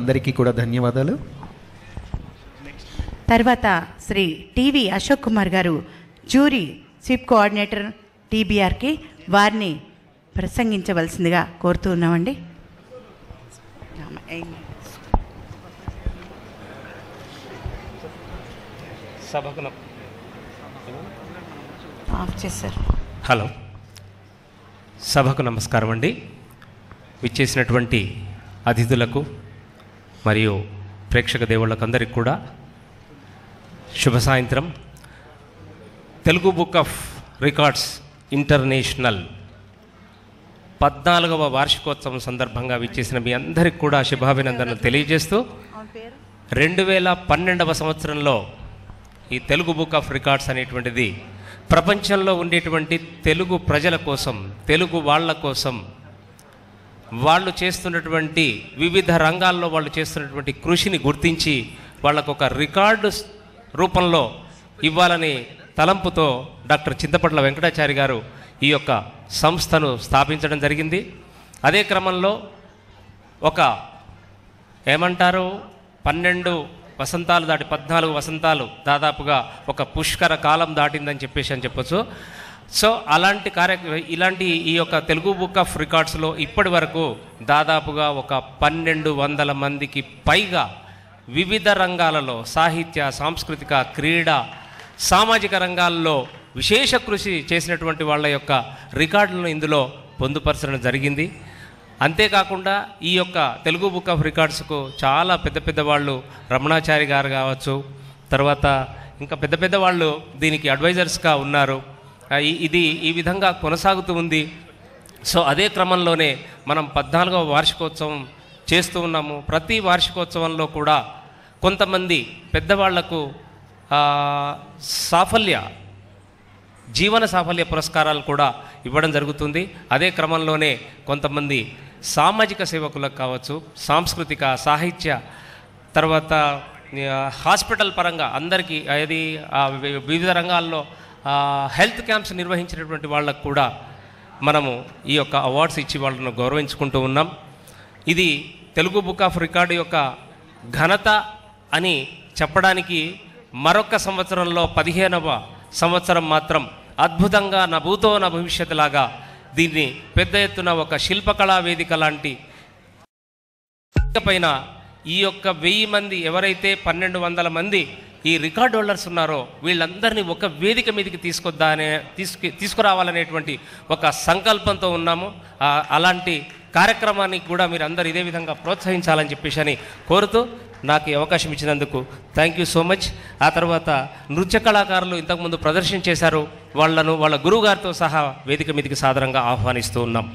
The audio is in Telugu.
అందరికీ కూడా ధన్యవాదాలు. తర్వాత శ్రీ టీవీ అశోక్ కుమార్ గారు జ్యూరీ స్వీప్ కోఆర్డినేటర్ టీబీఆర్కి వారిని ప్రసంగించవలసిందిగా కోరుతూ ఉన్నామండి. ఆఫ్ చేశారు. హలో, సభకు నమస్కారం అండి. విచ్చేసినటువంటి అతిథులకు మరియు ప్రేక్షక దేవుళ్ళకు అందరికీ కూడా శుభ సాయంత్రం. Telugu book of records international 14వ వార్షికోత్సవం సందర్భంగా విచ్చేసిన మీ అందరికి కూడా శుభాభినందనలు తెలియజేస్తూ 2012వ సంవత్సరంలో ఈ తెలుగు బుక్ ఆఫ్ రికార్డ్స్ అనేటువంటిది ప్రపంచంలో ఉండేటువంటి తెలుగు ప్రజల కోసం, తెలుగు వాళ్ళ కోసం, వాళ్ళు చేస్తున్నటువంటి వివిధ రంగాల్లో వాళ్ళు చేస్తున్నటువంటి కృషిని గుర్తించి వాళ్ళకు ఒక రికార్డు రూపంలో ఇవ్వాలని తలంపుతో డాక్టర్ చింతపట్ల వెంకటాచారి గారు ఈ యొక్క సంస్థను స్థాపించడం జరిగింది. అదే క్రమంలో ఒక 12 వసంతాలు దాటి 14 వసంతాలు దాదాపుగా ఒక పుష్కర కాలం దాటిందని చెప్పొచ్చు. సో ఇలాంటి ఈ యొక్క తెలుగు బుక్ ఆఫ్ రికార్డ్స్లో ఇప్పటి వరకు దాదాపుగా ఒక 1200 మందికి పైగా వివిధ రంగాలలో సాహిత్య, సాంస్కృతిక, క్రీడా, సామాజిక రంగాల్లో విశేష కృషి చేసినటువంటి వాళ్ళ యొక్క రికార్డులను ఇందులో పొందుపరచడం జరిగింది. అంతేకాకుండా ఈ యొక్క తెలుగు బుక్ ఆఫ్ రికార్డ్స్కు చాలా పెద్ద వాళ్ళు రమణాచారి గారు కావచ్చు, తర్వాత ఇంకా పెద్ద వాళ్ళు దీనికి అడ్వైజర్స్గా ఉన్నారు. ఇది ఈ విధంగా కొనసాగుతూ ఉంది. సో అదే క్రమంలోనే మనం 14వ వార్షికోత్సవం చేస్తూ ఉన్నాము. ప్రతి వార్షికోత్సవంలో కూడా కొంతమంది పెద్దవాళ్లకు జీవన సాఫల్య పురస్కారాలు కూడా ఇవ్వడం జరుగుతుంది. అదే క్రమంలోనే కొంతమంది సామాజిక సేవకులకు కావచ్చు, సాంస్కృతిక, సాహిత్య, తర్వాత హాస్పిటల్ పరంగా అందరికీ అది వివిధ రంగాల్లో హెల్త్ క్యాంప్స్ నిర్వహించినటువంటి వాళ్ళకు కూడా మనము ఈ యొక్క అవార్డ్స్ ఇచ్చి వాళ్ళను గౌరవించుకుంటూ ఉన్నాం. ఇది తెలుగు బుక్ ఆఫ్ రికార్డు యొక్క ఘనత అని చెప్పడానికి మరొక సంవత్సరంలో 15వ సంవత్సరం మాత్రం అద్భుతంగా నా భూతో నా భవిష్యత్తు లాగా దీన్ని పెద్ద ఎత్తున ఒక శిల్పకళా వేదిక లాంటి పైన ఈ యొక్క 1000 మంది ఎవరైతే 1200 మంది ఈ రికార్డ్ హోల్డర్స్ ఉన్నారో వీళ్ళందరినీ ఒక వేదిక మీదకి తీసుకురావాలనేటువంటి ఒక సంకల్పంతో ఉన్నాము. అలాంటి కార్యక్రమానికి కూడా మీరు అందరు ఇదే విధంగా ప్రోత్సహించాలని చెప్పేసి కోరుతూ నాకు ఈ అవకాశం ఇచ్చినందుకు థ్యాంక్ యూ సో మచ్. ఆ తర్వాత నృత్య కళాకారులు ఇంతకుముందు ప్రదర్శన చేశారు, వాళ్ళ గురువు గారితో సహా వేదిక మీదకి సాదరంగా ఆహ్వానిస్తూ ఉన్నాం.